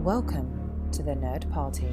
Welcome to the Nerd Party.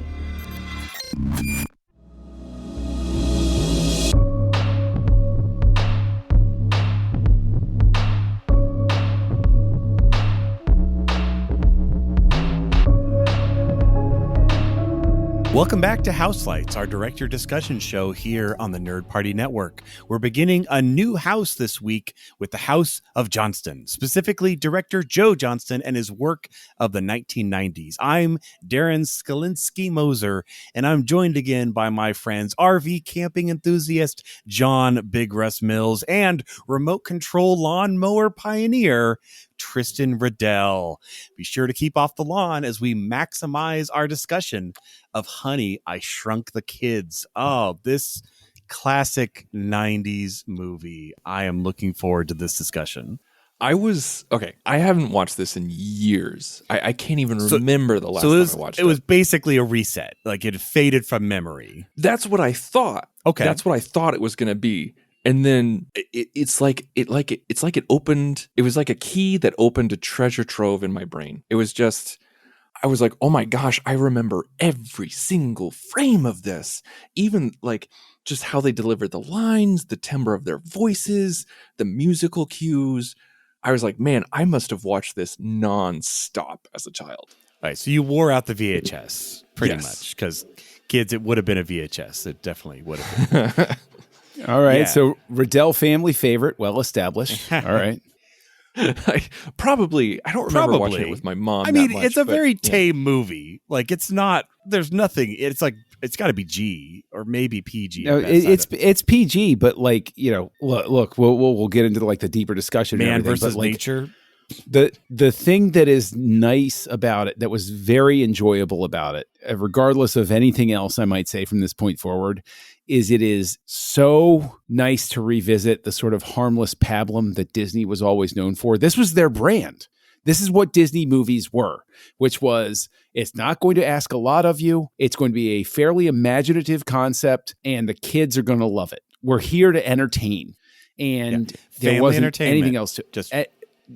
Welcome back to Houselights, our director discussion show here on the Nerd Party Network. We're beginning a new house this week with the House of Johnston, specifically director Joe Johnston and his work of the 1990s. I'm Darren Skalinsky-Moser, and I'm joined again by my friends RV camping enthusiast John Big Russ Mills and remote control lawnmower pioneer Tristan Riddell. Be sure to keep off the lawn as we maximize our discussion of Honey, I Shrunk the Kids. Oh, this classic 90s movie. I am looking forward to this discussion. I haven't watched this in years. I can't even remember the last time I watched it. It was basically a reset. Like it faded from memory. That's what I thought. Okay. That's what I thought it was going to be. And then it's like it opened. It was like a key that opened a treasure trove in my brain. It was just, I was like, oh my gosh, I remember every single frame of this. Even like just how they delivered the lines, the timbre of their voices, the musical cues. I was like, man, I must have watched this nonstop as a child. All right, so you wore out the VHS pretty much because kids, it would have been a VHS. It definitely would have been. All right, so Riddell family favorite, well established. All right. I don't remember watching it with my mom. I mean, that much, it's a very tame movie. Like it's not, there's nothing, it's like, it's got to be G or maybe PG. No, it's PG, but like, you know, look, we'll get into like the deeper discussion. Man versus like, nature. The thing that is nice about it, that was very enjoyable about it, regardless of anything else I might say from this point forward, is it is so nice to revisit the sort of harmless pablum that Disney was always known for. This was their brand. This is what Disney movies were, which was, it's not going to ask a lot of you. It's going to be a fairly imaginative concept, and the kids are going to love it. We're here to entertain. And there wasn't anything else to just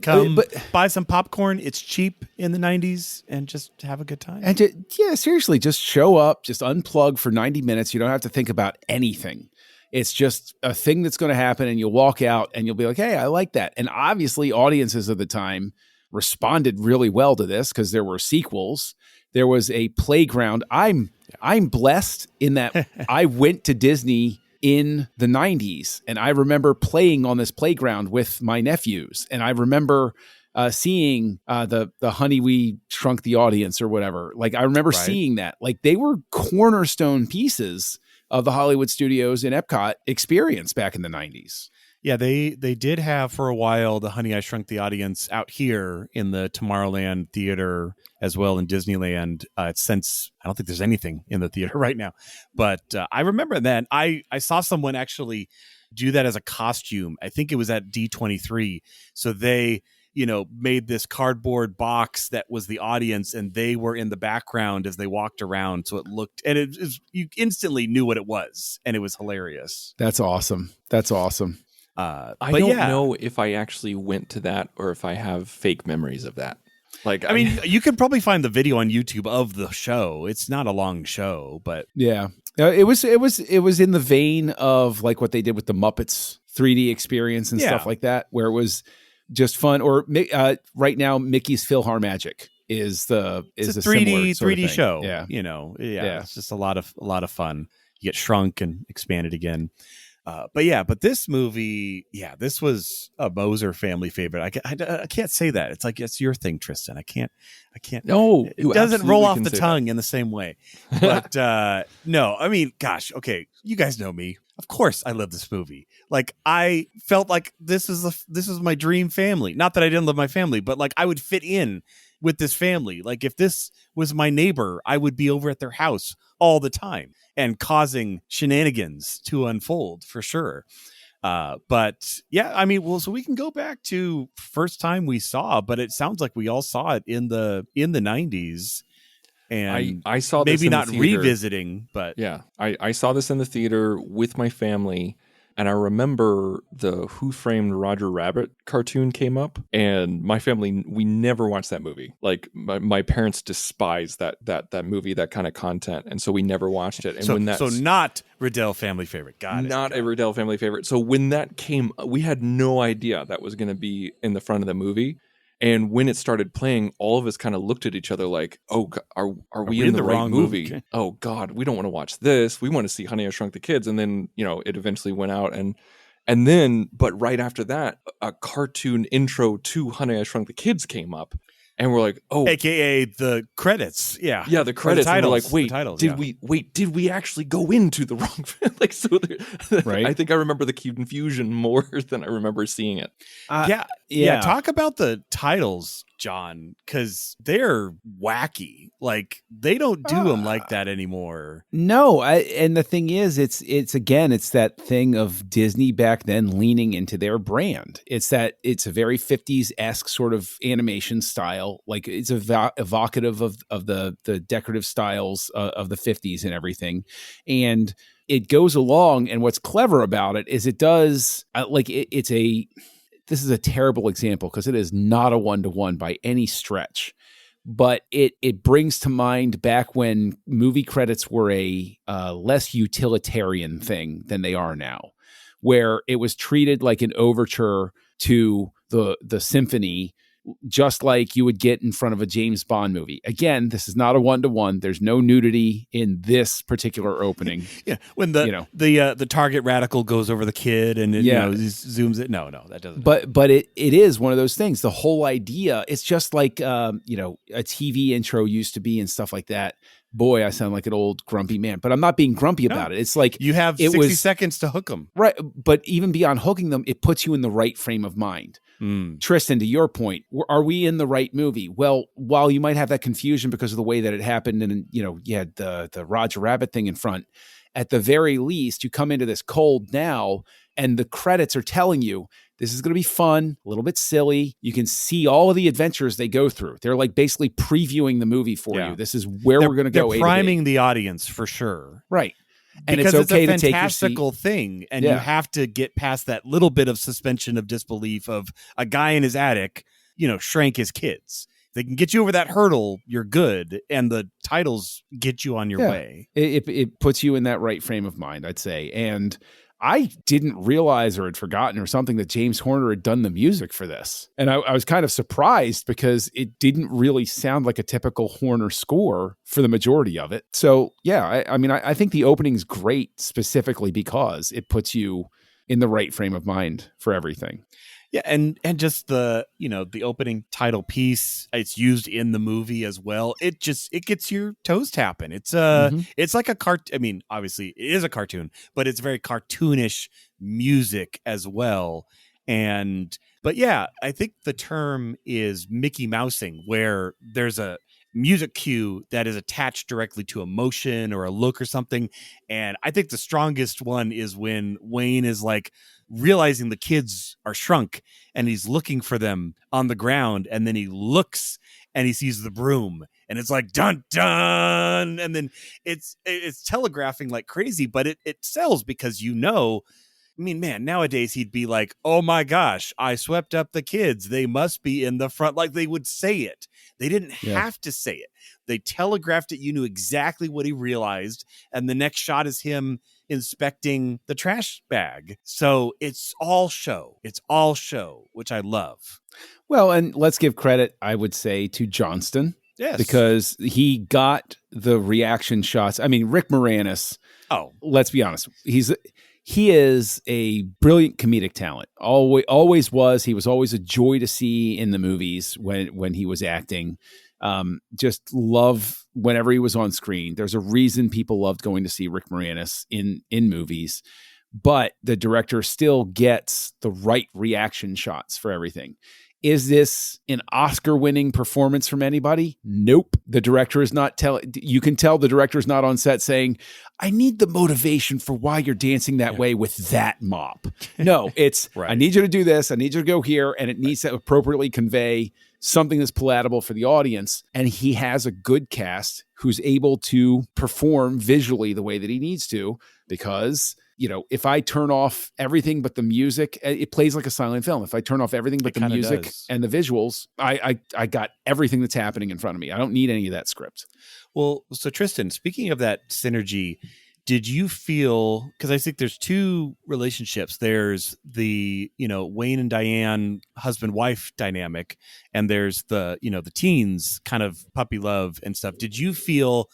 come buy some popcorn. It's cheap in the 90s and just have a good time. And seriously, just show up, just unplug for 90 minutes. You don't have to think about anything. It's just a thing that's going to happen, and you'll walk out and you'll be like, hey, I like that. And obviously audiences of the time responded really well to this because there were sequels. There was a playground. I'm blessed in that I went to Disney in the 90s, and I remember playing on this playground with my nephews, and I remember seeing the Honey, We Shrunk the Audience or whatever. Like I remember seeing that. Like they were cornerstone pieces of the Hollywood Studios and Epcot experience back in the 90s. Yeah, they did have for a while the Honey, I Shrunk the Audience out here in the Tomorrowland Theater as well in Disneyland. Since I don't think there's anything in the theater right now, but I remember that I saw someone actually do that as a costume. I think it was at D23. So they, made this cardboard box that was the audience, and they were in the background as they walked around. So it looked, and you instantly knew what it was, and it was hilarious. That's awesome. I don't know if I actually went to that or if I have fake memories of that. Like, I mean, you could probably find the video on YouTube of the show. It's not a long show, but yeah, it was in the vein of like what they did with the Muppets 3D experience and stuff like that, where it was just fun. Or right now, Mickey's PhilharMagic is a 3D show. Yeah, it's just a lot of fun. You get shrunk and expanded again. But this movie, this was a Moser family favorite. I can't say that. It's like, it's your thing, Tristan. I can't. No, it doesn't roll off the tongue in the same way. But no, I mean, gosh, okay. You guys know me. Of course I love this movie. Like I felt like this is my dream family. Not that I didn't love my family, but like I would fit in with this family. Like if this was my neighbor, I would be over at their house all the time and causing shenanigans to unfold for sure. But yeah, I mean, so we can go back to first time we saw, but it sounds like we all saw it in the 90s. And I saw this maybe in not the theater. Revisiting, but yeah, I saw this in the theater with my family. And I remember the Who Framed Roger Rabbit cartoon came up, and my family, we never watched that movie. Like my parents despise that movie, that kind of content, and so we never watched it. And So, when that's so not Riddell family favorite. Got it. not a Riddell family favorite. So when that came, we had no idea that was going to be in the front of the movie. And when it started playing, all of us kind of looked at each other like, "Oh, are we in the right wrong movie? movie? Oh God, we don't want to watch this. We want to see Honey, I Shrunk the Kids." And then it eventually went out, and then, but right after that, a cartoon intro to Honey, I Shrunk the Kids came up, and we're like, "Oh." AKA the credits. Yeah. Yeah, the credits. Or the titles. And we're like, did we actually go into the wrong? Like, so Right. I think I remember the confusion more than I remember seeing it. Yeah. Talk about the titles, John, because they're wacky. Like they don't do them like that anymore. No, and the thing is, it's that thing of Disney back then leaning into their brand. It's a very 50s-esque sort of animation style. Like it's evocative of the decorative styles of the 50s and everything. And it goes along, and what's clever about it is it does this is a terrible example because it is not a one-to-one by any stretch. But it brings to mind back when movie credits were a less utilitarian thing than they are now, where it was treated like an overture to the symphony, just like you would get in front of a James Bond movie. Again, this is not a one-to-one. There's no nudity in this particular opening. Yeah, when the target radical goes over the kid and it, zooms it. No, that doesn't. But it is one of those things. The whole idea, it's just like a TV intro used to be and stuff like that. Boy, I sound like an old grumpy man, but I'm not being grumpy about it. It's like you have 60 seconds to hook them. Right. But even beyond hooking them, it puts you in the right frame of mind. Tristan, to your point, are we in the right movie? Well, while you might have that confusion because of the way that it happened and, you had the Roger Rabbit thing in front, at the very least, you come into this cold now and the credits are telling you this is going to be fun, a little bit silly. You can see all of the adventures they go through. They're like basically previewing the movie for you. This is where we're going to go. They're priming the audience for sure. Right. And because it's okay a to take your fantastical thing, and you have to get past that little bit of suspension of disbelief of a guy in his attic, shrank his kids. They can get you over that hurdle, you're good, and the titles get you on your way. It puts you in that right frame of mind, I'd say. And I didn't realize or had forgotten or something that James Horner had done the music for this. And I was kind of surprised because it didn't really sound like a typical Horner score for the majority of it. So, yeah, I think the opening's great specifically because it puts you in the right frame of mind for everything. Yeah, and just the opening title piece, it's used in the movie as well. It gets your toes tapping. It's it's like a cartoon. I mean, obviously it is a cartoon, but it's very cartoonish music as well. But yeah, I think the term is Mickey Mousing, where there's a music cue that is attached directly to emotion or a look or something. And I think the strongest one is when Wayne is like realizing the kids are shrunk and he's looking for them on the ground, and then he looks and he sees the broom and it's like dun dun, and then it's telegraphing like crazy, but it sells because I mean, man, nowadays he'd be like, oh my gosh, I swept up the kids. They must be in the front. Like they would say it. They didn't have to say it. They telegraphed it. You knew exactly what he realized. And the next shot is him inspecting the trash bag. So it's all show. Which I love. Well, and let's give credit, I would say, to Johnston. Yes. Because he got the reaction shots. I mean, Rick Moranis. Oh, let's be honest. He is a brilliant comedic talent. Always was. He was always a joy to see in the movies when he was acting. Just love whenever he was on screen. There's a reason people loved going to see Rick Moranis in movies. But the director still gets the right reaction shots for everything. Is this an Oscar-winning performance from anybody? Nope. The director is not you can tell the director is not on set saying, I need the motivation for why you're dancing that way with that mop. No, it's, right. I need you to do this. I need you to go here. And it needs to appropriately convey something that's palatable for the audience. And he has a good cast who's able to perform visually the way that he needs to, because if I turn off everything but the music, it plays like a silent film. If I turn off everything but the music and the visuals, I got everything that's happening in front of me. I don't need any of that script. Well, so Tristan, speaking of that synergy, did you feel, because I think there's two relationships. There's the, Wayne and Diane husband-wife dynamic, and there's the, the teens kind of puppy love and stuff. Did you feel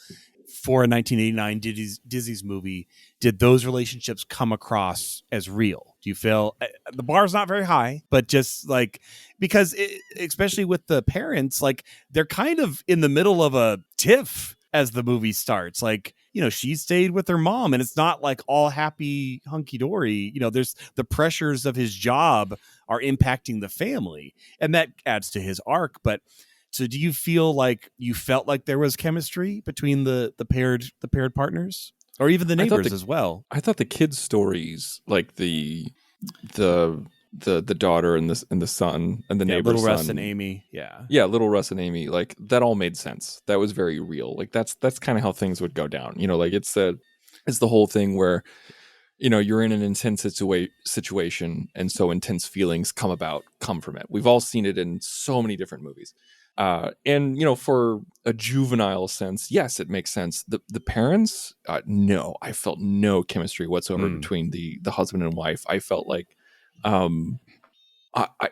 for a 1989 Disney's movie, did those relationships come across as real? Do you feel the bar's not very high, but just like, because especially with the parents, like they're kind of in the middle of a tiff as the movie starts. Like, she stayed with her mom, and it's not like all happy hunky-dory. There's the pressures of his job are impacting the family, and that adds to his arc. But so do you feel like you felt like there was chemistry between the paired partners, or even the neighbors as well? I thought the kids' stories, like the daughter and the son and the neighbor's Little Russ son, and Amy. Little Russ and Amy, like that all made sense. That was very real. Like that's kind of how things would go down. Like it's the whole thing where you're in an intense situation, and so intense feelings come from it. We've all seen it in so many different movies. And for a juvenile sense, yes, it makes sense. The parents, no, I felt no chemistry whatsoever between the husband and wife. I felt like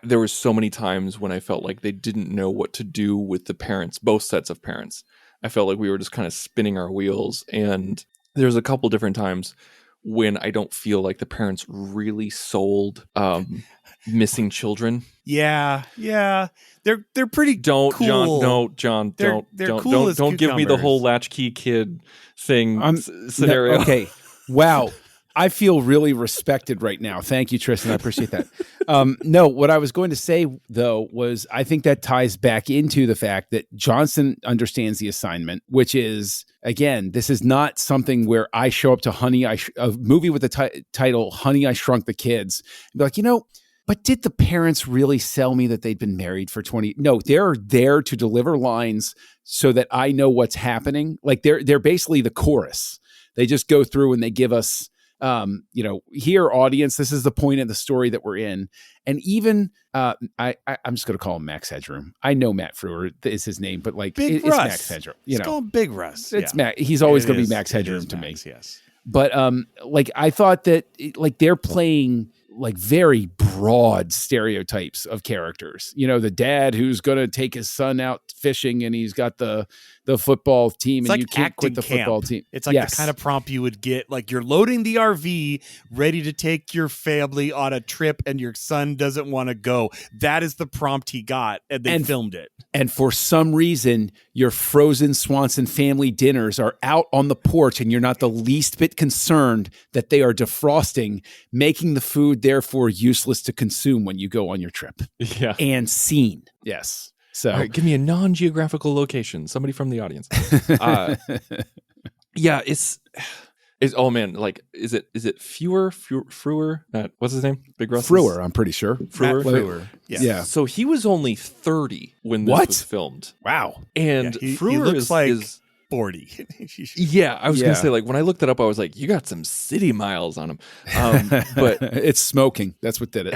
there were so many times when I felt like they didn't know what to do with the parents, both sets of parents. I felt like we were just kind of spinning our wheels. And there's a couple different times when I don't feel like the parents really sold missing children. Yeah. They're pretty cool. John, they're cool. Don't give me the whole latchkey kid thing scenario. Okay. Wow. I feel really respected right now. Thank you, Tristan. I appreciate that. No, what I was going to say, though, was I think that ties back into the fact that Johnston understands the assignment, which is, again, this is not something where I show up to a movie with the title Honey, I Shrunk the Kids, and be like, but did the parents really sell me that they'd been married for 20? No, they're there to deliver lines so that I know what's happening. Like they're basically the chorus. They just go through and they give us, here, audience, this is the point of the story that we're in. And even, I'm just going to call him Max Headroom. I know Matt Frewer is his name, but like it's Max Headroom. Call him Big Russ. It's Max. He's always going to be Max Headroom to me. Yes. But like I thought that like they're playing like very broad stereotypes of characters. The dad who's going to take his son out fishing, and he's got the football team, it's and like you can't quit the football team. It's like the kind of prompt you would get, like you're loading the RV, ready to take your family on a trip, and your son doesn't want to go. That is the prompt he got, and they filmed it. And for some reason, your frozen Swanson family dinners are out on the porch, and you're not the least bit concerned that they are defrosting, making the food therefore useless to consume when you go on your trip. Yeah. And scene. Yes. So all right, give me a non-geographical location. Somebody from the audience. Yeah, it's oh man, like is it Frewer? What's his name? Big Russ? Frewer, I'm pretty sure. Frewer. Yeah. So he was only 30 when this was filmed. Wow. And Frewer he looks like is 40. Yeah, I was gonna say, like, when I looked it up, I was like, you got some city miles on him. But it's smoking. That's what did it.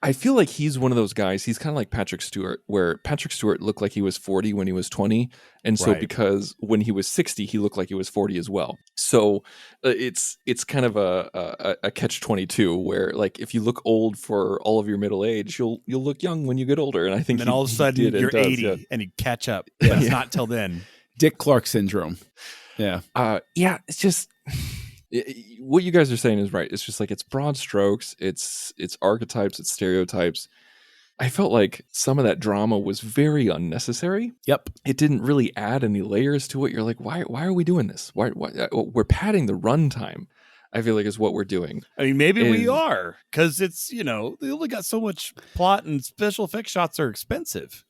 I feel like he's one of those guys. He's kind of like Patrick Stewart, where Patrick Stewart looked like he was 40 when he was 20. And so because when he was 60, he looked like he was 40 as well. So it's kind of a catch-22 where, like, if you look old for all of your middle age, you'll look young when you get older. And I think all of a sudden you're 80 and you catch up. Yeah. But it's not till then. Dick Clark syndrome. Yeah. It's just... what you guys are saying is right. It's just like, it's broad strokes, it's archetypes, it's stereotypes. I felt like some of that drama was very unnecessary. Yep. It didn't really add any layers to it. You're like, why are we doing this? Why we're padding the runtime, I feel like, is what we're doing. I mean, maybe we are, because it's, they only got so much plot, and special effects shots are expensive.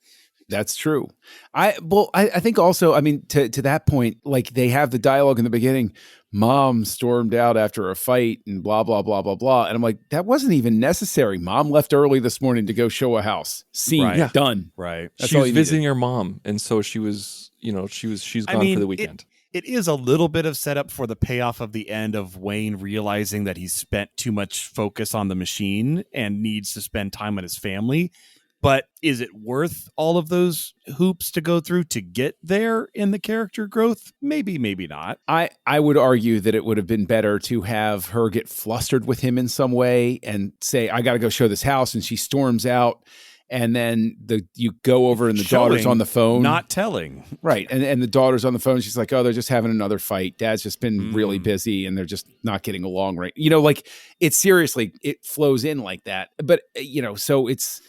That's true. I think also, I mean, to that point, like they have the dialogue in the beginning, Mom stormed out after a fight and blah, blah, blah, blah, blah. And I'm like, that wasn't even necessary. Mom left early this morning to go show a house. Scene. Right. Done. Right. She was visiting her mom. And so she was, she's gone for the weekend. it is a little bit of setup for the payoff of the end of Wayne realizing that he's spent too much focus on the machine and needs to spend time with his family. But is it worth all of those hoops to go through to get there in the character growth? Maybe, maybe not. I would argue that it would have been better to have her get flustered with him in some way and say, I got to go show this house. And she storms out. And then you go over and the daughter's on the phone. Not telling. Right. And the daughter's on the phone. She's like, oh, they're just having another fight. Dad's just been really busy and they're just not getting along right. Like it flows in like that. But, so it's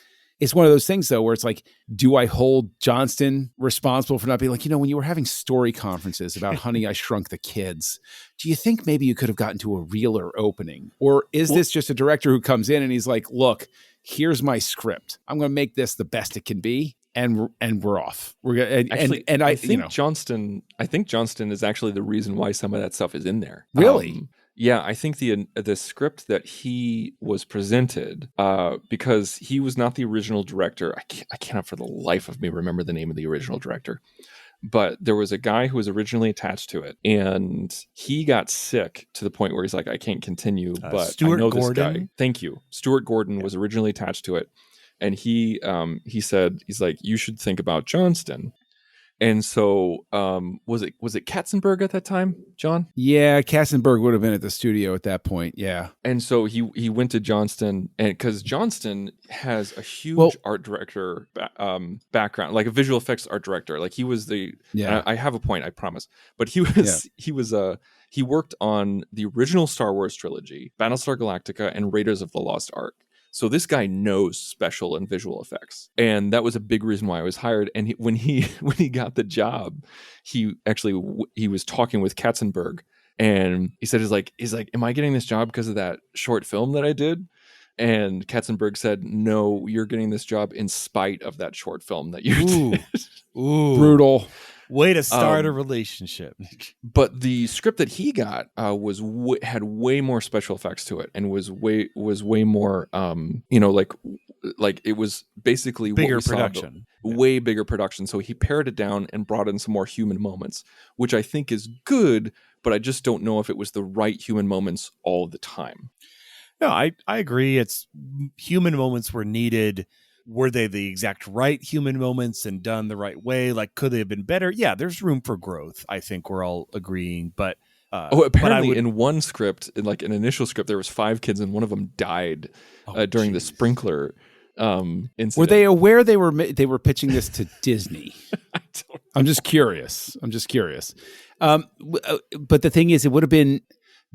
one of those things, though, where it's like, do I hold Johnston responsible for not being like, when you were having story conferences about Honey, I Shrunk the Kids, do you think maybe you could have gotten to a realer opening? Or is this just a director who comes in and he's like, look, here's my script. I'm going to make this the best it can be. And we're off. We're gonna, I think Johnston is actually the reason why some of that stuff is in there. Really? Yeah, I think the script that he was presented, because he was not the original director. I cannot for the life of me remember the name of the original director. But there was a guy who was originally attached to it, and he got sick to the point where he's like, I can't continue, but Stuart I know Gordon? this guy. Thank you. Stuart Gordon was originally attached to it. And he said, he's like, you should think about Johnston. And so, was it Katzenberg at that time, John? Yeah, Katzenberg would have been at the studio at that point. Yeah. And so he went to Johnston, and because Johnston has a huge art director background, like a visual effects art director. Like he was I have a point, I promise. But he worked on the original Star Wars trilogy, Battlestar Galactica, and Raiders of the Lost Ark. So this guy knows special and visual effects, and that was a big reason why I was hired. And when he got the job, he was talking with Katzenberg, and he said, he's like, am I getting this job because of that short film that I did? And Katzenberg said, no, you're getting this job in spite of that short film that you did. Ooh, brutal. Way to start a relationship. But the script that he got had way more special effects to it, and was way more like it was basically bigger production, way bigger production. So he pared it down and brought in some more human moments, which I think is good. But I just don't know if it was the right human moments all the time. No, I agree. It's human moments were needed. Were they the exact right human moments and done the right way? Like, could they have been better? Yeah, there's room for growth. I think we're all agreeing. But apparently, in one script, in like an initial script, there was 5 kids, and one of them died during the sprinkler incident. Were they aware they were pitching this to Disney? I'm just curious. But the thing is, it would have been,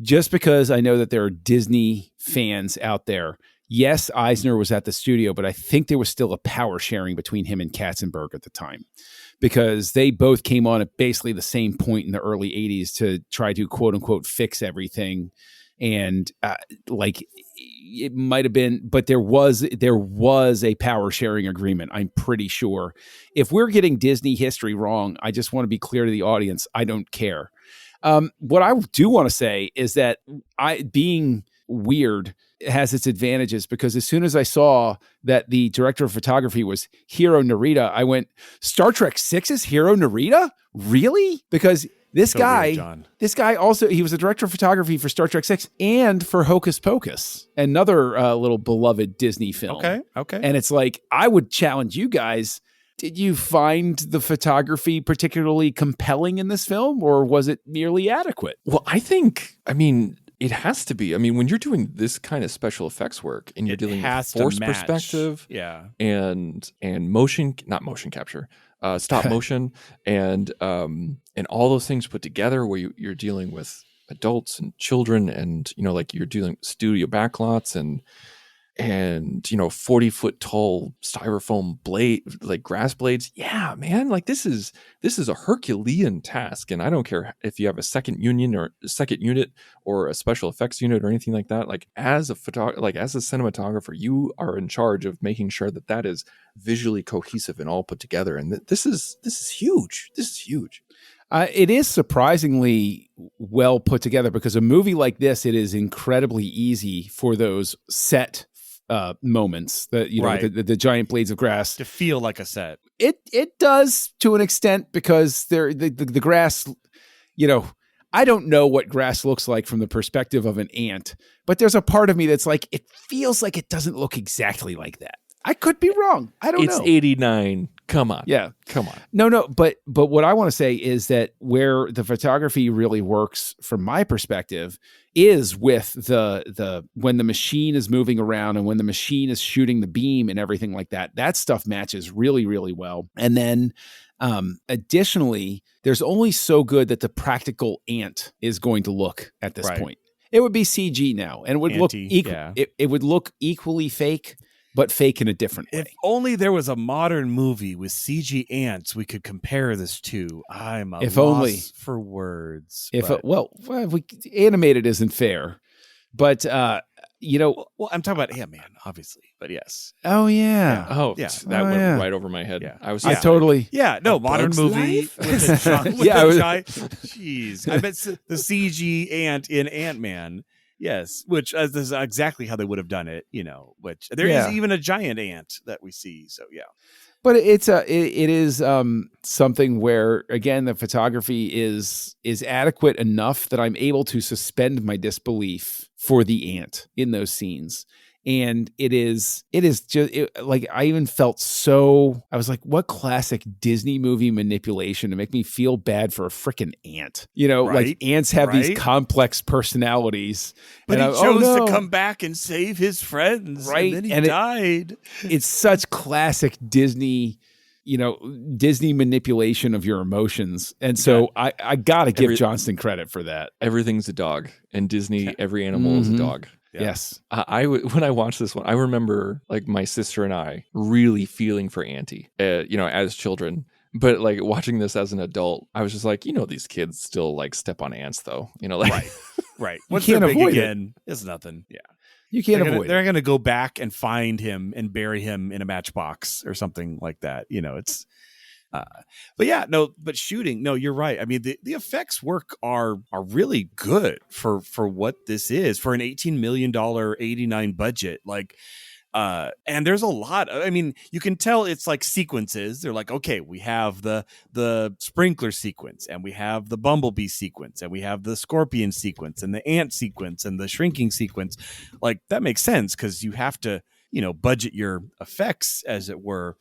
just because I know that there are Disney fans out there. Yes, Eisner was at the studio, but I think there was still a power sharing between him and Katzenberg at the time, because they both came on at basically the same point in the early 80s to try to quote unquote fix everything. And it might have been, but there was a power sharing agreement. I'm pretty sure. If we're getting Disney history wrong, I just want to be clear to the audience. I don't care. What I do want to say is that being weird has its advantages, because as soon as I saw that the director of photography was Hiro Narita, I went, Star Trek VI's Hiro Narita? Really? Because this guy also, he was a director of photography for Star Trek VI and for Hocus Pocus, another little beloved Disney film. Okay. And it's like, I would challenge you guys. Did you find the photography particularly compelling in this film, or was it merely adequate? Well, it has to be. I mean, when you're doing this kind of special effects work and you're dealing with force perspective, and not motion capture, stop motion, and all those things put together, where you're dealing with adults and children, and you're dealing with studio backlots and 40-foot tall styrofoam blade, like grass blades. Yeah, man, like this is a Herculean task. And I don't care if you have a second unit or a special effects unit or anything like that. Like as a cinematographer, you are in charge of making sure that is visually cohesive and all put together. And this is huge. This is huge. It is surprisingly well put together, because a movie like this, it is incredibly easy for those set moments that the giant blades of grass to feel like a set. It does to an extent, because the grass, I don't know what grass looks like from the perspective of an ant, but there's a part of me that's like, it feels like it doesn't look exactly like that. I could be wrong. I don't know. It's 89. Come on. Yeah. Come on. No, but what I want to say is that where the photography really works from my perspective is with the when the machine is moving around and when the machine is shooting the beam and everything like that. That stuff matches really, really well. And then additionally, there's only so good that the practical ant is going to look at this point. It would be CG now, and it would look it would look equally fake, but fake in a different way. If only there was a modern movie with CG ants we could compare this to. I'm a loss for words. Animated isn't fair, but well, I'm talking about Ant-Man, obviously, but yes. Oh yeah. That went right over my head. Yeah. I was totally. Yeah, no, modern Bug's movie Life? with the giant. Jeez, I bet the CG ant in Ant-Man. Yes, which this is exactly how they would have done it. Which there is even a giant ant that we see. So yeah. But it is something where, again, the photography is adequate enough that I'm able to suspend my disbelief for the ant in those scenes. And it is just like, I even felt I was like, what classic Disney movie manipulation to make me feel bad for a freaking ant? Like ants have these complex personalities. But he chose to come back and save his friends. Right. And then he died. It's such classic Disney, Disney manipulation of your emotions. And so I got to give Johnston credit for that. Everything's a dog. And Disney, every animal is a dog. Yeah. Yes. When I watched this one, I remember like my sister and I really feeling for Auntie, as children. But like watching this as an adult, I was just like, these kids still like step on ants though. Right. Once they're big again, it's nothing. Yeah. You can't avoid it. They're going to go back and find him and bury him in a matchbox or something like that. It's but shooting, no, you're right. I mean, the effects work are really good for what this is, for an $18 million 89 budget. And there's a lot. I mean, you can tell it's like sequences. They're like, okay, we have the sprinkler sequence, and we have the bumblebee sequence, and we have the scorpion sequence, and the ant sequence, and the shrinking sequence. Like, that makes sense because you have to, budget your effects, as it were.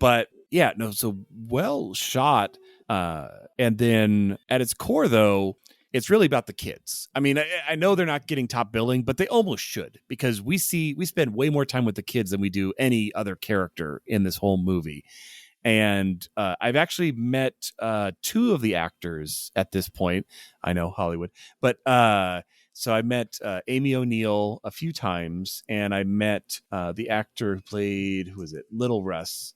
But yeah, no, so well shot. And then at its core, though, it's really about the kids. I mean, I know they're not getting top billing, but they almost should, because we spend way more time with the kids than we do any other character in this whole movie. And I've actually met two of the actors at this point. I know, Hollywood, but so I met Amy O'Neill a few times, and I met the actor who played, Little Russ.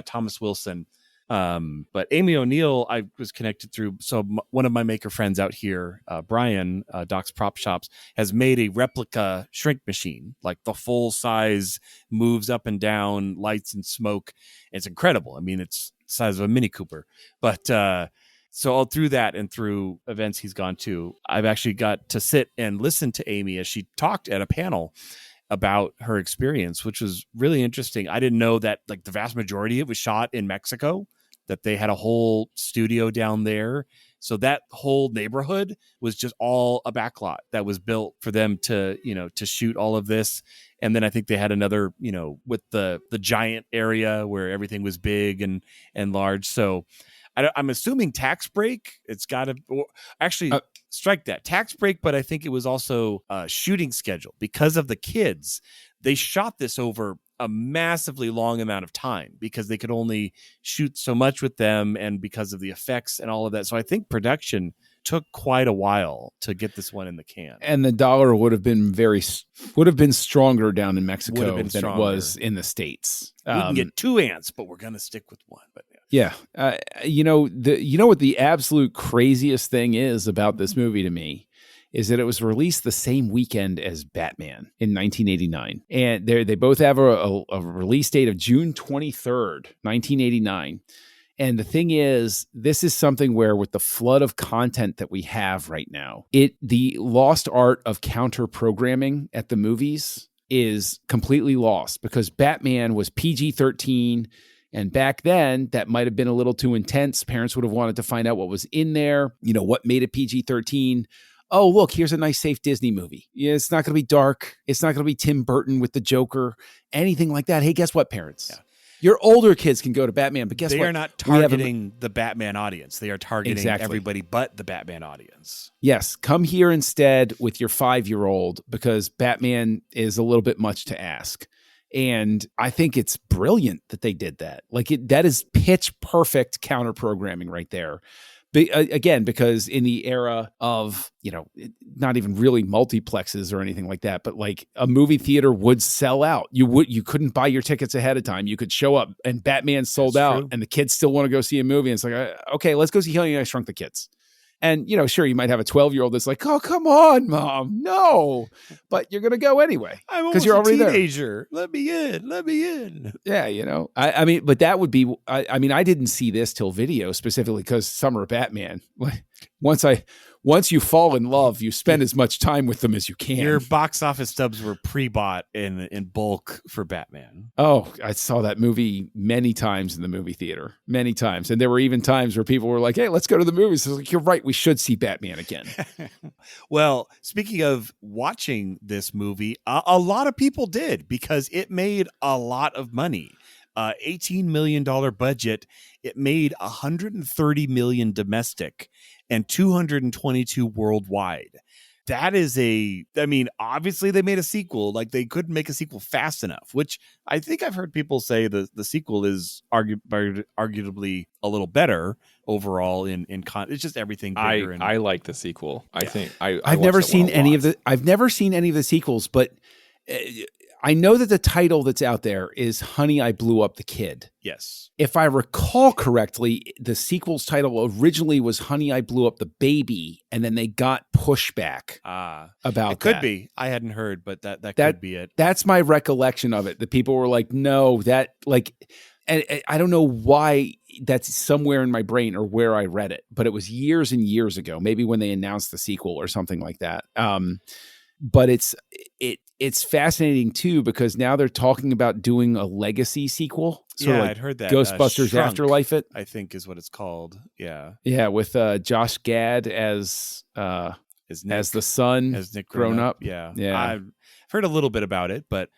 Thomas Wilson. But Amy O'Neill, I was connected through. So one of my maker friends out here, Brian, Doc's Prop Shops, has made a replica shrink machine, like the full size, moves up and down, lights and smoke. It's incredible. I mean, it's the size of a Mini Cooper. But so all through that and through events he's gone to, I've actually got to sit and listen to Amy as she talked at a panel about her experience, which was really interesting. I didn't know that like the vast majority of it was shot in Mexico, that they had a whole studio down there. So that whole neighborhood was just all a backlot that was built for them to, to shoot all of this. And then I think they had another, with the giant area where everything was big and large. So I'm assuming tax break. It's got to actually strike that tax break. But I think it was also a shooting schedule because of the kids. They shot this over a massively long amount of time because they could only shoot so much with them, and because of the effects and all of that. So I think production took quite a while to get this one in the can. And the dollar would have been stronger down in Mexico than it was in the States. We can get two ants, but we're going to stick with one. But yeah. You know what the absolute craziest thing is about this movie to me is that it was released the same weekend as Batman in 1989. And they both have a release date of June 23rd, 1989. And the thing is, this is something where with the flood of content that we have right now, the lost art of counter programming at the movies is completely lost, because Batman was PG-13. And back then, that might have been a little too intense. Parents would have wanted to find out what was in there, what made it PG-13. Oh, look, here's a nice, safe Disney movie. Yeah, it's not going to be dark. It's not going to be Tim Burton with the Joker, anything like that. Hey, guess what, parents? Yeah. Your older kids can go to Batman, but guess what? They are not targeting the Batman audience. They are targeting everybody but the Batman audience. Yes, come here instead with your 5-year-old because Batman is a little bit much to ask. And I think it's brilliant that they did that. That is pitch perfect counter programming right there. Again, because in the era of, not even really multiplexes or anything like that, but a movie theater would sell out. You couldn't buy your tickets ahead of time. You could show up and Batman sold out and the kids still want to go see a movie. And it's like, okay, let's go see Honey, I Shrunk the Kids. And, sure, you might have a 12-year-old that's like, oh, come on, Mom. No. But you're going to go anyway. Because you're already a teenager. Let me in. Yeah, I mean, but that would be, I didn't see this till video specifically because Summer of Batman. Once you fall in love, you spend as much time with them as you can. Your box office stubs were pre-bought in bulk for Batman. Oh, I saw that movie many times in the movie theater, many times. And there were even times where people were like, hey, let's go to the movies. I was like, you're right. We should see Batman again. Well, speaking of watching this movie, a lot of people did because it made a lot of money. $18 million budget. It made $130 million domestic and $222 worldwide. That is obviously they made a sequel. They couldn't make a sequel fast enough, which I think I've heard people say the sequel is arguably a little better overall it's just everything bigger. I like the sequel. I think I've never seen any of the sequels, but I know that the title that's out there is Honey, I Blew Up the Kid. Yes. If I recall correctly, the sequel's title originally was Honey, I Blew Up the Baby, and then they got pushback about that. It could be. I hadn't heard, but that could be it. That's my recollection of it. The people were like, no, and I don't know why that's somewhere in my brain or where I read it, but it was years and years ago, maybe when they announced the sequel or something like that. But it's fascinating too because now they're talking about doing a legacy sequel. I'd heard that. Ghostbusters Shrunk, Afterlife, I think is what it's called. Yeah, with Josh Gad as the son, as Nick grown up. Yeah. I've heard a little bit about it, but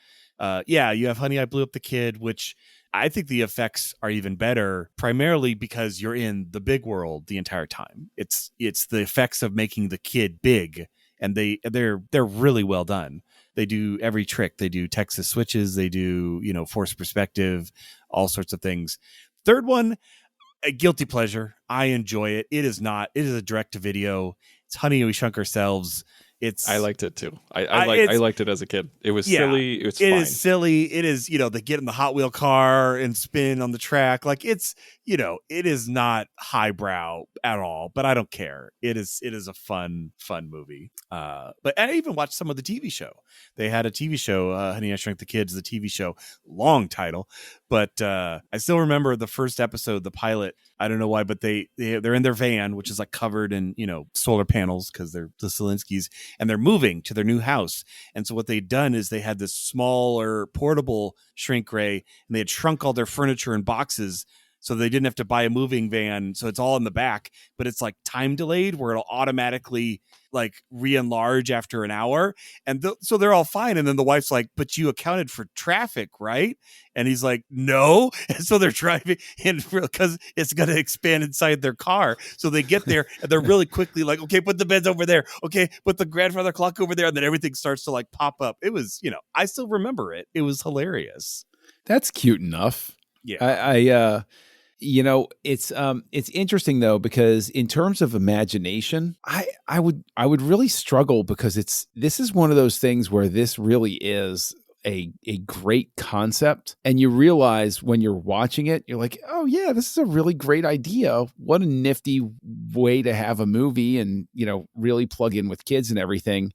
you have Honey, I Blew Up the Kid, which I think the effects are even better, primarily because you're in the big world the entire time. It's the effects of making the kid big. And they're really well done. They do every trick. They do Texas switches. They do, forced perspective, all sorts of things. Third one, a guilty pleasure. I enjoy it. It is a direct to video. It's Honey, We Shrunk Ourselves. I liked it too. I liked it as a kid. It was silly. It was fine. It is silly. It is, they get in the Hot Wheel car and spin on the track. It is not highbrow at all, but I don't care. It is a fun movie. But I even watched some of the TV show. They had a TV show, Honey, I Shrunk the Kids, the TV show, long title. But I still remember the first episode, the pilot. I don't know why, but they're in their van, which is covered in, solar panels because they're the Selinskys, and they're moving to their new house. And so what they'd done is they had this smaller portable shrink ray, and they had shrunk all their furniture in boxes so they didn't have to buy a moving van. So it's all in the back, but it's time delayed where it'll automatically re-enlarge after an hour. And so they're all fine. And then the wife's like, but you accounted for traffic, right? And he's like, no. And so they're driving in because it's going to expand inside their car. So they get there and they're really quickly like, okay, put the beds over there. Okay, put the grandfather clock over there. And then everything starts to pop up. It was, I still remember it. It was hilarious. That's cute enough. Yeah. It's interesting though, because in terms of imagination, I would really struggle because this is one of those things where this really is a great concept. And you realize when you're watching it, you're like, oh yeah, this is a really great idea. What a nifty way to have a movie and, really plug in with kids and everything.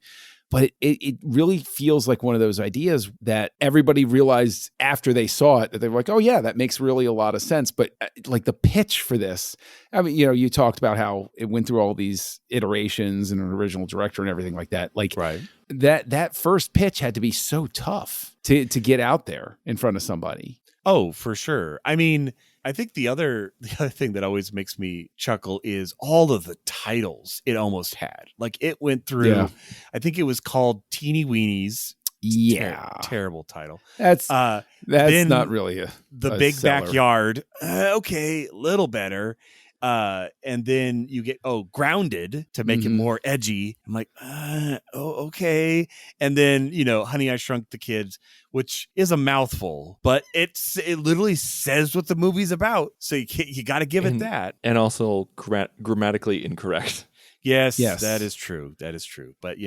But it really feels like one of those ideas that everybody realized after they saw it that they were like, oh yeah, that makes really a lot of sense. But the pitch for this, I mean, you talked about how it went through all these iterations and an original director and everything like that. Right. That first pitch had to be so tough to get out there in front of somebody. Oh, for sure. I mean, I think the other thing that always makes me chuckle is all of the titles it almost had. Like it went through, Yeah. I think it was called Teeny Weenies. Yeah. Terrible title. That's then not really the a big seller. backyard. Okay, little better. And then you get Grounded to make it more edgy. I'm like, okay. And then Honey, I Shrunk the Kids, which is a mouthful, but it literally says what the movie's about. So you got to give it that. And also grammatically incorrect. Yes, that is true. That is true. But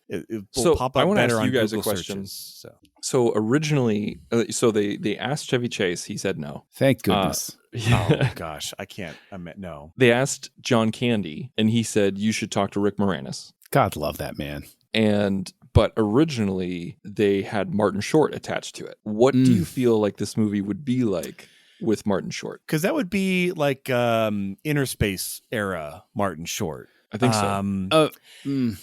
it will so pop I up want to better ask on you guys Google a question. searches, So originally, they asked Chevy Chase. He said no. Thank goodness. Oh gosh, I can't. No. They asked John Candy, and he said you should talk to Rick Moranis. God love that man. But originally they had Martin Short attached to it. What do you feel like this movie would be like with Martin Short? Because that would be like Inner Space era Martin Short. I think so.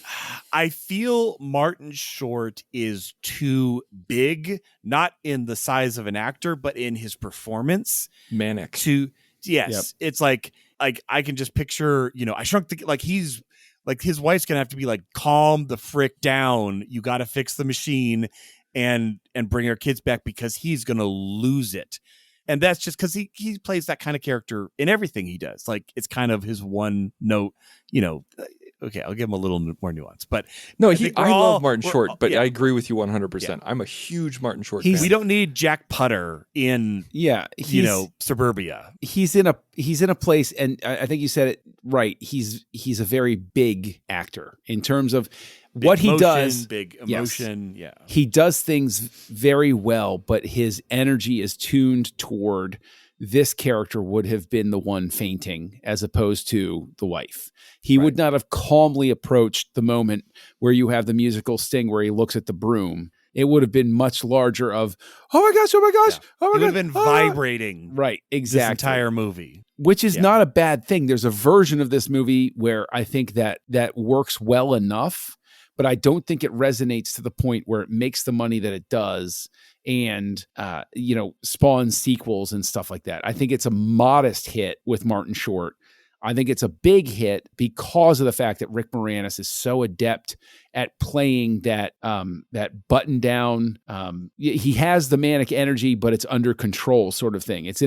I feel Martin Short is too big, not in the size of an actor, but in his performance. Manic. It's like I can just picture, I Shrunk the he's like his wife's gonna have to be like, calm the frick down. You got to fix the machine and bring our kids back because he's gonna lose it. And that's just because he plays that kind of character in everything he does. Like it's kind of his one note, okay, I'll give him a little more nuance. But no, I love Martin Short, but yeah. I agree with you 100%. Yeah. I'm a huge Martin Short fan. We don't need Jack Putter in suburbia. He's in a place, and I think you said it right. He's a very big actor in terms of what he does. Big emotion. Yes. Yeah. He does things very well, but his energy is tuned toward this character would have been the one fainting as opposed to the wife. He would not have calmly approached the moment where you have the musical sting where he looks at the broom. It would have been much larger of, oh my gosh, yeah. oh my God. It would have been vibrating. Right, exactly. This entire movie. Which is not a bad thing. There's a version of this movie where I think that works well enough, but I don't think it resonates to the point where it makes the money that it does and spawns sequels and stuff like that. I think it's a modest hit with Martin Short. I think it's a big hit because of the fact that Rick Moranis is so adept at playing that button down. He has the manic energy, but it's under control sort of thing. It's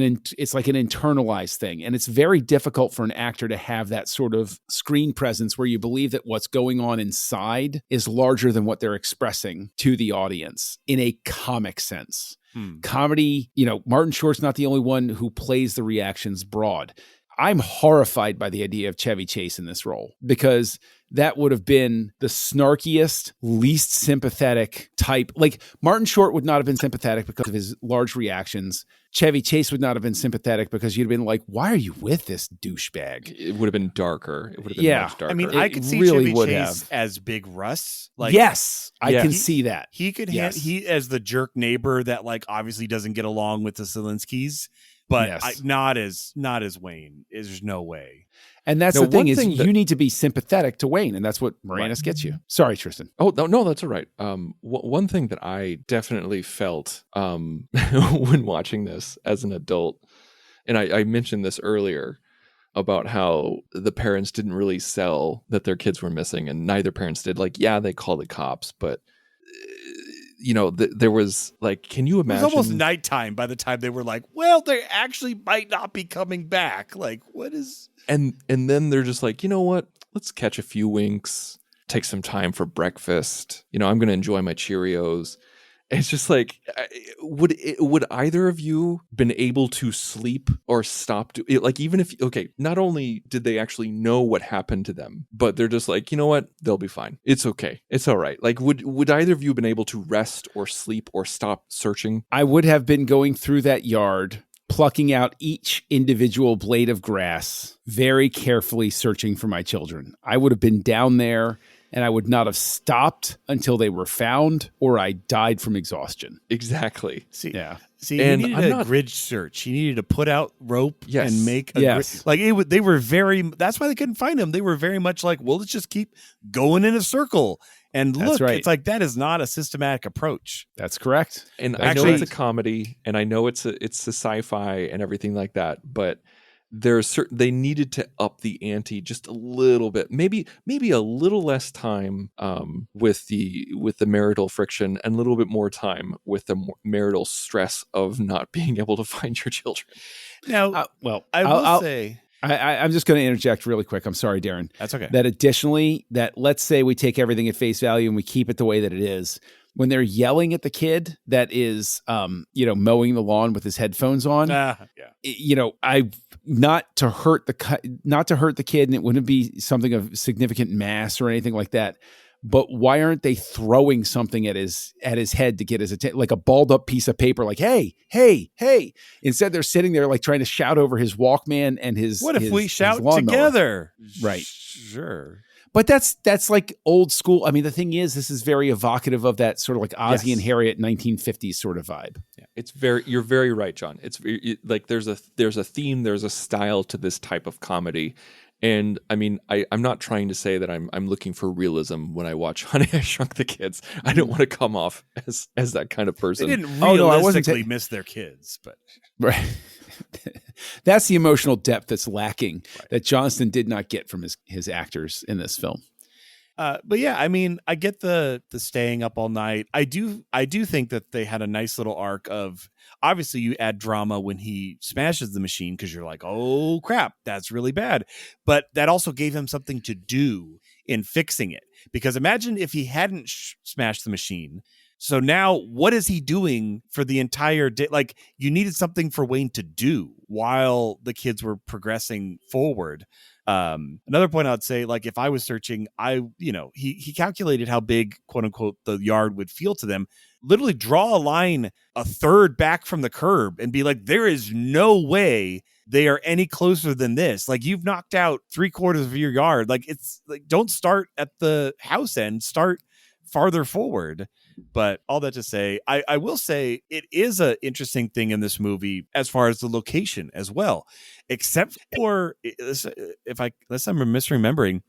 like an internalized thing, and it's very difficult for an actor to have that sort of screen presence where you believe that what's going on inside is larger than what they're expressing to the audience in a comic sense. Comedy, Martin Short's not the only one who plays the reactions broad. I'm horrified by the idea of Chevy Chase in this role because that would have been the snarkiest, least sympathetic type. Like Martin Short would not have been sympathetic because of his large reactions. Chevy Chase would not have been sympathetic because you'd have been like, why are you with this douchebag? It would have been darker. It would have been much darker. I mean, I could see really Chevy Chase as Big Russ. Yes, I can see that. He could he as the jerk neighbor that obviously doesn't get along with the Zelinskys. But not as Wayne. There's no way. And that's the thing is you need to be sympathetic to Wayne, and that's what Moranis gets you. Sorry, Tristan. Oh, no, that's all right. One thing that I definitely felt when watching this as an adult, and I mentioned this earlier about how the parents didn't really sell that their kids were missing, and neither parents did. They called the cops, but there was can you imagine? It was almost nighttime by the time they were like, well, they actually might not be coming back. What is? And then they're just like, you know what? Let's catch a few winks, take some time for breakfast. I'm going to enjoy my Cheerios. It's just would either of you been able to sleep or stop? Even if, not only did they actually know what happened to them, but they're just like, you know what? They'll be fine. It's okay. It's all right. Would either of you been able to rest or sleep or stop searching? I would have been going through that yard, plucking out each individual blade of grass, very carefully searching for my children. I would have been down there and I would not have stopped until they were found or I died from exhaustion. Exactly. See, Yeah. See, And he needed I'm a not- grid search. He needed to put out rope Yes. and make a Yes. grid. Like they were very. That's why they couldn't find him. They were very much like, well, let's just keep going in a circle. And That's look, right. it's like that is not a systematic approach. That's correct. And That's I know Actually- it's a comedy, and I know it's a sci-fi and everything like that, but there's certain they needed to up the ante just a little bit, maybe a little less time with the marital friction, and a little bit more time with the marital stress of not being able to find your children. Now, Well, I will say I'm just going to interject really quick. I'm sorry, Darren. that's okay. That additionally, that let's say we take everything at face value and we keep it the way that it is. When they're yelling at the kid that is, mowing the lawn with his headphones on, I not to hurt the kid, and it wouldn't be something of significant mass or anything like that. But why aren't they throwing something at his head to get his attention, like a balled up piece of paper, like hey, hey, hey? Instead, they're sitting there like trying to shout over his Walkman and his. What if we his shout lawnmower. together? Right. Sure. But that's like old school. I mean, the thing is, this is very evocative of that sort of like Ozzy Yes. and Harriet 1950s sort of vibe. Yeah, you're very right, John. Like there's a theme, there's a style to this type of comedy. And I mean, I'm not trying to say that I'm looking for realism when I watch Honey, I Shrunk the Kids. I don't want to come off as that kind of They person. didn't Oh, no, I wasn't realistically miss their kids, but Right. That's the emotional depth that's lacking that Johnston did not get from his actors in this film. but yeah, I mean, I get the staying up all night. I do think that they had a nice little arc of, obviously you add drama when he smashes the machine because you're like, oh crap, that's really bad. But that also gave him something to do in fixing it. Because imagine if he hadn't smashed the machine. So now what is he doing for the entire day? Like, you needed something for Wayne to do while the kids were progressing forward. Another point I'd say, like, if I was searching, he calculated how big, quote unquote, the yard would feel to them. Literally draw a line a third back from the curb and be like, there is no way they are any closer than this. Like, you've knocked out 3/4 of your yard. Like, it's like, don't start at the house end, start farther forward. But all that to say, I will say it is an interesting thing in this movie as far as the location as well, except for, unless I'm misremembering,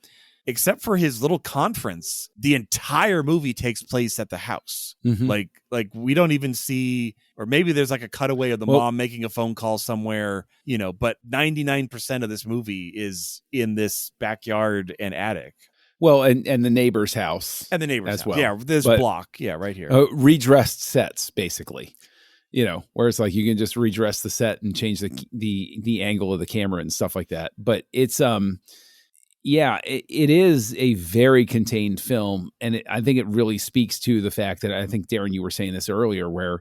except for his little conference, the entire movie takes place at the house. Mhm. Like we don't even see, or maybe there's like a cutaway of the mom making a phone call somewhere, but 99% of this movie is in this backyard and attic. Well, and the neighbor's house. And the neighbor's as house. well. Yeah, this But- block. Yeah, right here. Redressed sets, basically. Where it's like you can just redress the set and change the angle of the camera and stuff like that. But it's it is a very contained film, and I think it really speaks to the fact that, I think, Darren, you were saying this earlier, where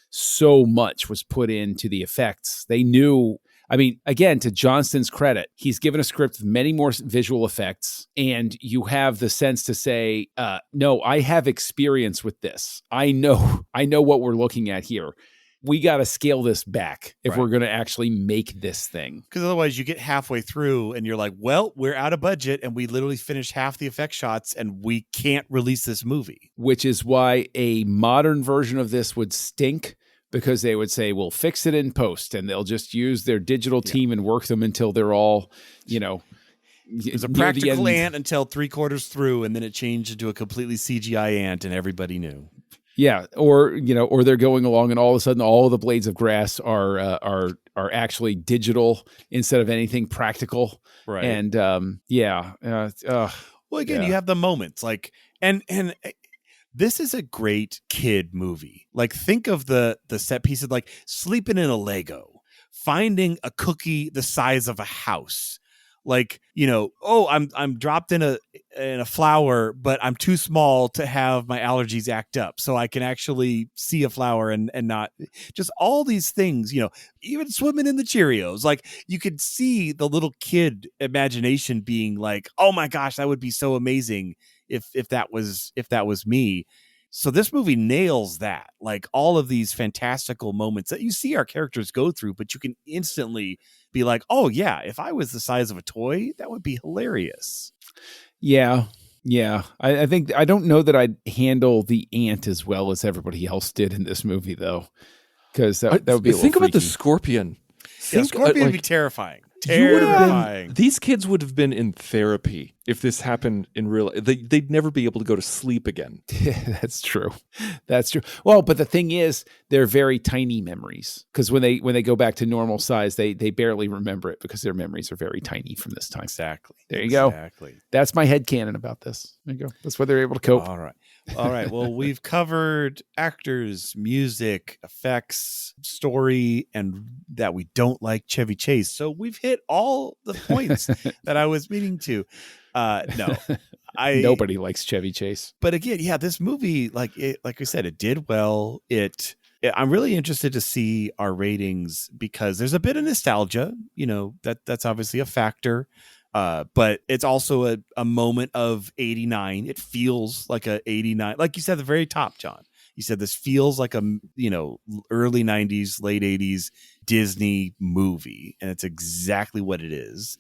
so much was put into the effects. They knew. I mean, again, to Johnston's credit, he's given a script with many more visual effects, and you have the sense to say, no, I have experience with this. I know what we're looking at here. We got to scale this back if we're going to actually make this thing. Because otherwise you get halfway through and you're like, well, we're out of budget and we literally finished half the effect shots and we can't release this movie. Which is why a modern version of this would stink, because they would say, we'll fix it in post, and they'll just use their digital team and work them until they're all, It was a near the practical end. ant until 3/4 through, and then it changed into a completely CGI ant and everybody knew. Yeah, or they're going along and all of a sudden all of the blades of grass are actually digital instead of anything practical. Right. And Well, again, Yeah. you have the moments like, and this is a great kid movie. Like, think of the set pieces, like sleeping in a Lego, finding a cookie the size of a house. Like, I'm dropped in a flower, but I'm too small to have my allergies act up. So I can actually see a flower and not just all these things, even swimming in the Cheerios. Like, you could see the little kid imagination being like, oh my gosh, that would be so amazing if that was me. So this movie nails that, like all of these fantastical moments that you see our characters go through, but you can instantly be like, oh yeah, if I was the size of a toy, that would be hilarious. yeah, Yeah, I think I don't know that I'd handle the ant as well as everybody else did in this movie, though, because that would be a little Think about the freaky. scorpion. Yeah, Think Scorpion would be terrifying. you would have Terrifying. been. These kids would have been in therapy if this happened in real. They'd never be able to go to sleep again. Yeah, that's true. That's true. Well, but the thing is, they're very tiny memories because when they go back to normal size, they barely remember it because their memories are very tiny from this time. Exactly. There you go. Exactly. That's my headcanon about this. There you go. That's why they're able to cope. All right. All right. Well, we've covered actors, music, effects, story, and that we don't like Chevy Chase. So we've hit all the points that I was meaning to. No, Nobody likes Chevy Chase. But again, yeah, this movie, like I said, it did well. I'm really interested to see our ratings because there's a bit of nostalgia. You know, that's obviously a factor. But it's also a moment of 89. It feels like a 89, like you said at the very top, John. You said this feels like a, early 90s, late 80s Disney movie. And it's exactly what it is.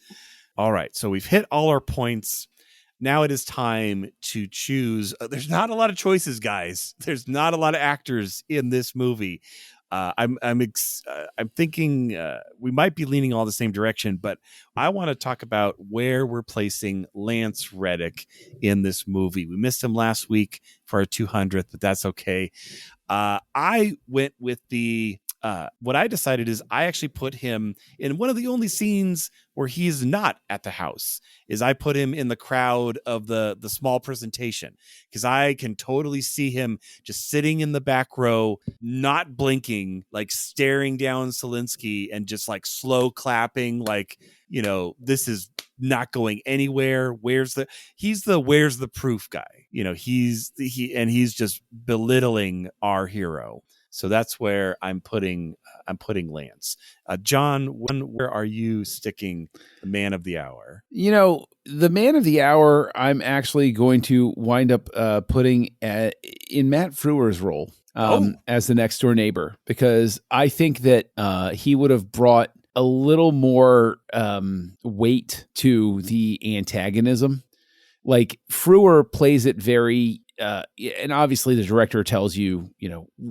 All right. So we've hit all our points. Now it is time to choose. There's not a lot of choices, guys. There's not a lot of actors in this movie. I'm thinking we might be leaning all the same direction, but I want to talk about where we're placing Lance Reddick in this movie. We missed him last week for our 200th, but that's okay. I went with what I decided is I actually put him in one of the only scenes where he's not at the house. Is I put him in the crowd of the small presentation because I can totally see him just sitting in the back row, not blinking, like staring down Selinsky and just like slow clapping, like, this is not going anywhere. Where's the proof guy? He's just belittling our hero. So that's where I'm putting Lance. John, where are you sticking the man of the hour? The man of the hour, I'm actually going to wind up putting in Matt Frewer's role as the next door neighbor, because I think that he would have brought a little more weight to the antagonism. Like Frewer plays it very and obviously the director tells you,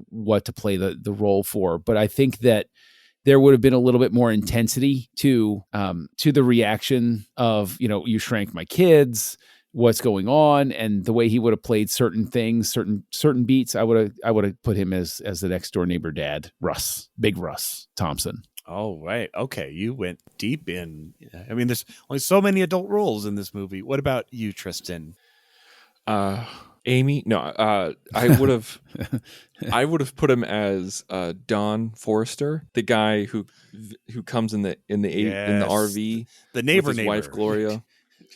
what to play the role for. But I think that there would have been a little bit more intensity to the reaction of, you shrank my kids, what's going on, and the way he would have played certain things, certain beats. I would have put him as the next door neighbor dad, Big Russ Thompson. Oh, right. Okay. You went deep in. I mean, there's only so many adult roles in this movie. What about you, Tristan? Amy? No, I would have put him as Don Forrester, the guy who comes in the RV, the neighbor, with his wife Gloria.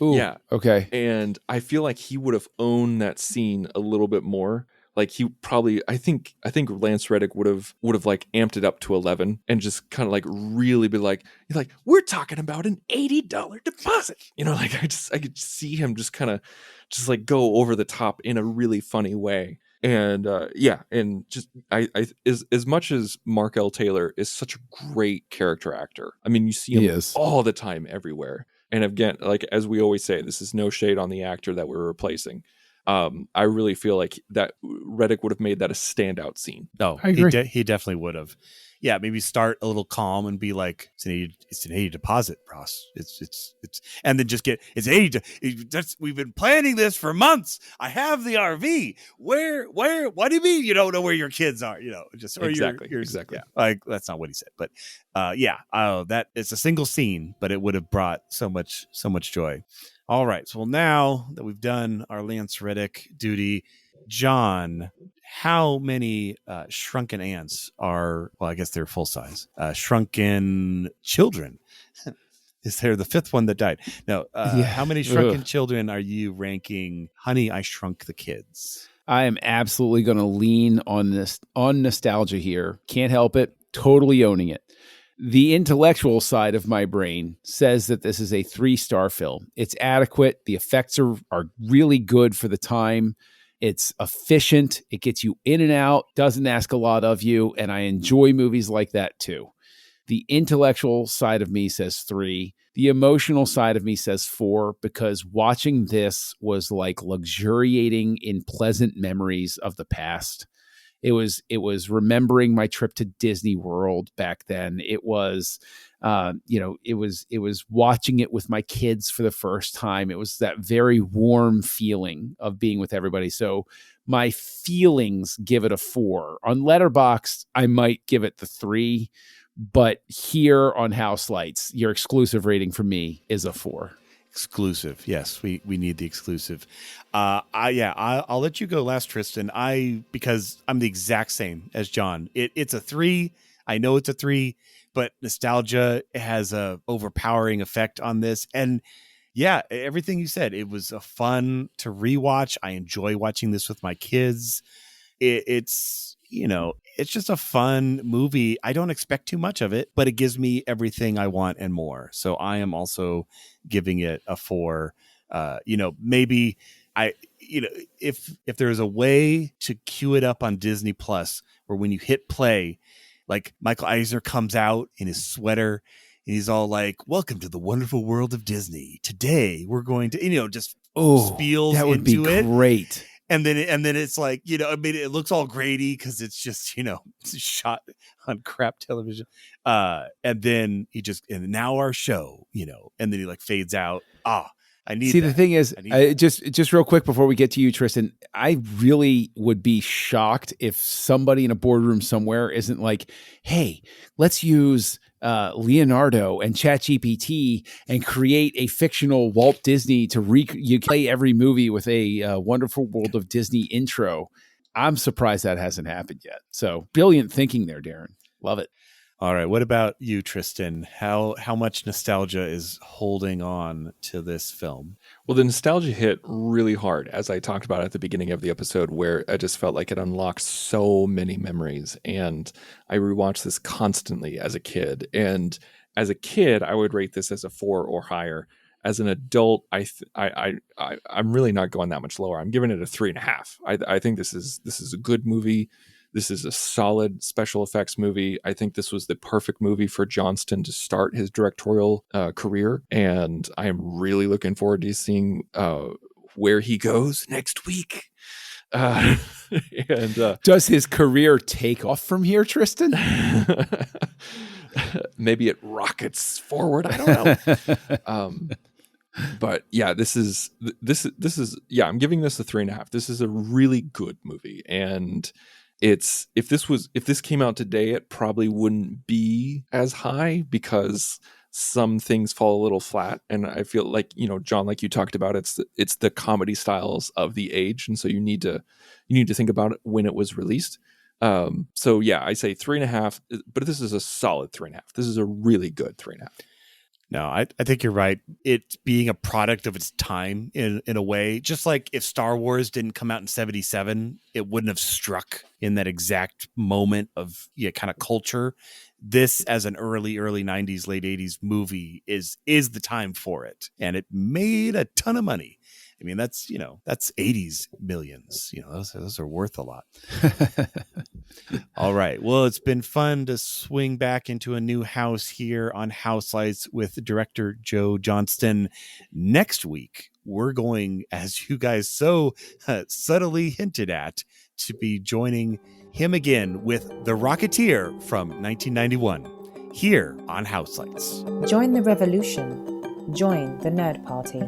Ooh, yeah. Okay. And I feel like he would have owned that scene a little bit more. Like he probably, I think Lance Reddick would have like amped it up to 11 and just kind of like really be like, we're talking about an $80 deposit. Like I could see him just kind of just like go over the top in a really funny way. And and just I as much as Mark L. Taylor is such a great character actor. I mean, you see him all the time everywhere. And again, like as we always say, this is no shade on the actor that we're replacing. I really feel like that Reddick would have made that a standout scene. No, I agree. He definitely would have. Yeah, maybe start a little calm and be like, it's an 80 deposit, Ross. It's and then just get it's 80. We've been planning this for months. I have the RV. Where? What do you mean you don't know where your kids are? Just or exactly. Yeah, like that's not what he said, but that it's a single scene, but it would have brought so much joy. All right. So now that we've done our Lance Reddick duty, John, how many shrunken ants are, well, I guess they're full size, shrunken children? Is there the fifth one that died? No. How many shrunken children are you ranking Honey, I Shrunk the Kids? I am absolutely going to lean on nostalgia here. Can't help it. Totally owning it. The intellectual side of my brain says that this is a 3-star film. It's adequate. The effects are really good for the time. It's efficient. It gets you in and out, doesn't ask a lot of you. And I enjoy movies like that too. The intellectual side of me says 3. The emotional side of me says 4 because watching this was like luxuriating in pleasant memories of the past. It was remembering my trip to Disney World back then. It was, it was watching it with my kids for the first time. It was that very warm feeling of being with everybody. So my feelings give it a 4. On Letterboxd, I might give it the 3, but here on Houselights, your exclusive rating for me is a 4. Exclusive. Yes, we need the exclusive. I'll let you go last, Tristan. Because I'm the exact same as John. It's a 3. I know it's a 3, but nostalgia has a overpowering effect on this. And yeah, everything you said, it was a fun to rewatch. I enjoy watching this with my kids. It's just a fun movie. I don't expect too much of it, but it gives me everything I want and more. So I am also giving it a 4. Maybe if there's a way to cue it up on Disney Plus, where when you hit play, like Michael Eisner comes out in his sweater and he's all like, "Welcome to the wonderful world of Disney. Today we're going to," just spiels that would into be it. Great. And then it's like, it looks all grady because it's just, it's shot on crap television. And then and now our show, and then he like fades out. I need See, that. the thing is, just real quick before we get to you, Tristan, I really would be shocked if somebody in a boardroom somewhere isn't like, hey, let's use Leonardo and ChatGPT and create a fictional Walt Disney to replay every movie with a Wonderful World of Disney intro. I'm surprised that hasn't happened yet. So brilliant thinking there, Darren. Love it. All right. What about you, Tristan? How much nostalgia is holding on to this film? Well, the nostalgia hit really hard, as I talked about at the beginning of the episode, where I just felt like it unlocked so many memories. And I rewatched this constantly as a kid. And as a kid, I would rate this as a 4 or higher. As an adult, I'm really not going that much lower. I'm giving it a 3.5. I think this is a good movie. This is a solid special effects movie. I think this was the perfect movie for Johnston to start his directorial career. And I am really looking forward to seeing where he goes next week. And does his career take off from here, Tristan? Maybe it rockets forward. I don't know. But yeah, this is I'm giving this a 3.5. This is a really good movie. And if this came out today, it probably wouldn't be as high because some things fall a little flat. And I feel like, John, like you talked about, it's the comedy styles of the age. And so you need to think about it when it was released. So yeah, I say 3.5, but this is a solid 3.5. This is a really good 3.5. No, I think you're right. It's being a product of its time in a way. Just like if Star Wars didn't come out in 1977, it wouldn't have struck in that exact moment of kind of culture. This, as an early 90s, late 80s movie, is the time for it. And it made a ton of money. I mean, that's 80s millions. Those are worth a lot. All right. Well, it's been fun to swing back into a new house here on Houselights with director Joe Johnston. Next week, we're going, as you guys so subtly hinted at, to be joining him again with The Rocketeer from 1991 here on Houselights. Join the revolution. Join the Nerd Party.